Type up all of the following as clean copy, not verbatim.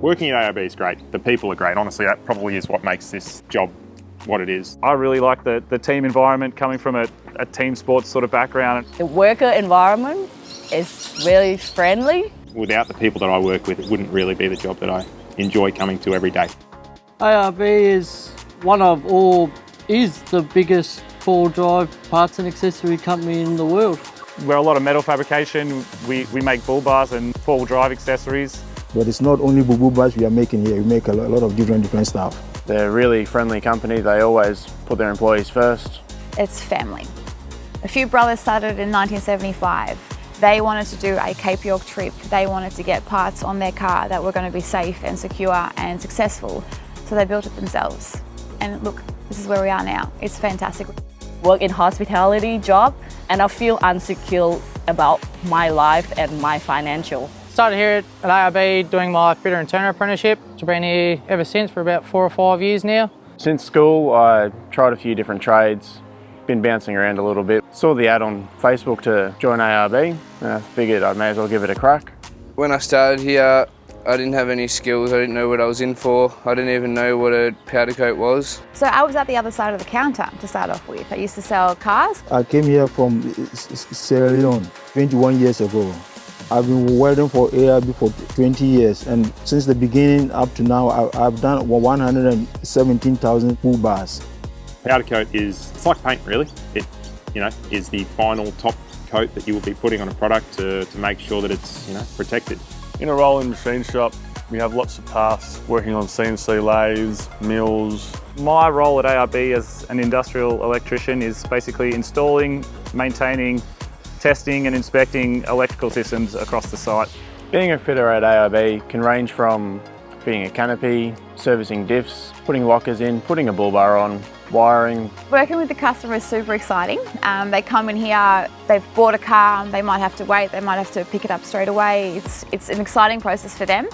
Working at ARB is great. The people are great. Honestly, that probably is what makes this job what it is. I really like the team environment, coming from a team sports sort of background. The worker environment is really friendly. Without the people that I work with, it wouldn't really be the job that I enjoy coming to every day. ARB is the biggest four-wheel drive parts and accessory company in the world. We're a lot of metal fabrication. We make bull bars and four-wheel drive accessories. But it's not only bull bars we are making here, we make a lot of different stuff. They're a really friendly company. They always put their employees first. It's family. A few brothers started in 1975. They wanted to do a Cape York trip. They wanted to get parts on their car that were going to be safe and secure and successful. So they built it themselves. And look, this is where we are now. It's fantastic. Work in hospitality job, and I feel insecure about my life and my financial. Started here at ARB doing my fitter and turner apprenticeship. I've been here ever since for about 4 or 5 years now. Since school, I tried a few different trades, been bouncing around a little bit. Saw the ad on Facebook to join ARB, and I figured I may as well give it a crack. When I started here, I didn't have any skills. I didn't know what I was in for. I didn't even know what a powder coat was. So I was at the other side of the counter to start off with. I used to sell cars. I came here from Sierra Leone 21 years ago. I've been welding for ARB for 20 years, and since the beginning up to now, I've done 117,000 bull bars. Powder coat it's like paint really. It is the final top coat that you will be putting on a product to make sure that it's protected. In a rolling machine shop, we have lots of tasks, working on CNC lathes, mills. My role at ARB as an industrial electrician is basically installing, maintaining, testing and inspecting electrical systems across the site. Being a fitter at ARB can range from fitting a canopy, servicing diffs, putting lockers in, putting a bull bar on, wiring. Working with the customer is super exciting. They come in here, they've bought a car, they might have to wait, they might have to pick it up straight away. It's an exciting process for them.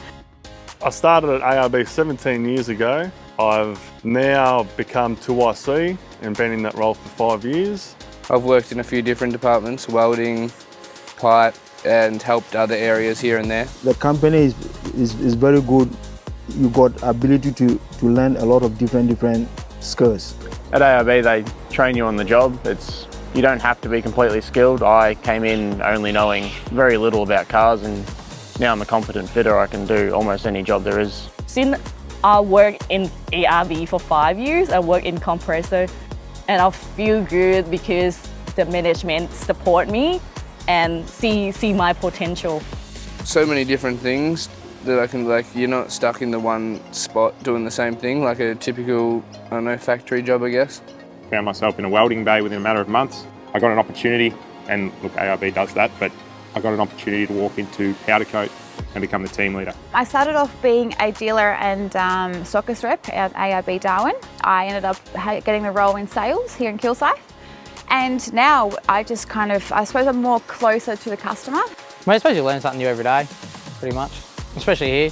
I started at ARB 17 years ago. I've now become 2IC and been in that role for 5 years. I've worked in a few different departments, welding, pipe, and helped other areas here and there. The company is very good. You got ability to learn a lot of different skills. At ARB, they train you on the job. You don't have to be completely skilled. I came in only knowing very little about cars, and now I'm a competent fitter. I can do almost any job there is. Since I work in ARB for 5 years, I work in compressor, and I feel good because the management support me and see my potential. So many different things that I can, you're not stuck in the one spot doing the same thing, like a typical, factory job, I guess. Found myself in a welding bay within a matter of months. I got an opportunity, and look, ARB does that, but I got an opportunity to walk into powder coat and become the team leader. I started off being a dealer and stockist rep at ARB Darwin. I ended up getting the role in sales here in Kilsyth. And now I suppose I'm more closer to the customer. I suppose you learn something new every day, pretty much, especially here.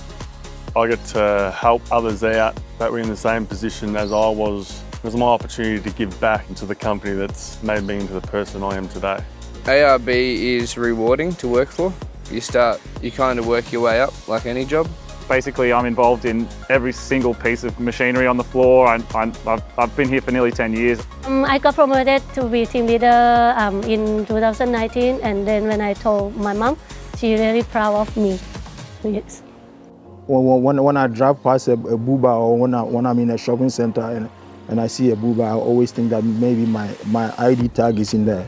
I get to help others out that were in the same position as I was. It was my opportunity to give back into the company that's made me into the person I am today. ARB is rewarding to work for. You kind of work your way up like any job. Basically, I'm involved in every single piece of machinery on the floor. I've been here for nearly 10 years. I got promoted to be team leader in 2019, and then when I told my mom, she's really proud of me. Yes. When I drive past a bull bar, or when I'm in a shopping center and I see a bull bar, I always think that maybe my ID tag is in the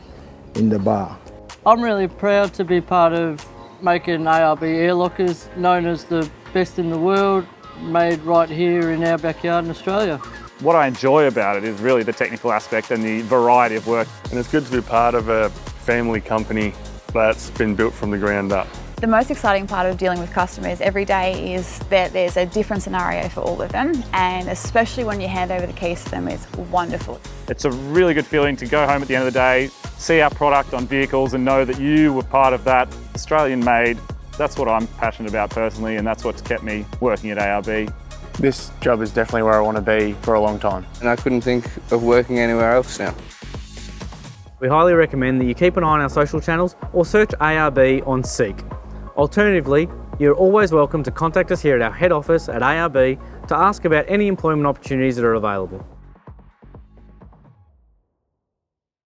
bar. I'm really proud to be part of making ARB air lockers, known as the best in the world, made right here in our backyard in Australia. What I enjoy about it is really the technical aspect and the variety of work. And it's good to be part of a family company that's been built from the ground up. The most exciting part of dealing with customers every day is that there's a different scenario for all of them, and especially when you hand over the keys to them, it's wonderful. It's a really good feeling to go home at the end of the day, see our product on vehicles and know that you were part of that, Australian made. That's what I'm passionate about personally, and that's what's kept me working at ARB. This job is definitely where I want to be for a long time. And I couldn't think of working anywhere else now. We highly recommend that you keep an eye on our social channels or search ARB on Seek. Alternatively, You're always welcome to contact us here at our head office at ARB to ask about any employment opportunities that are available.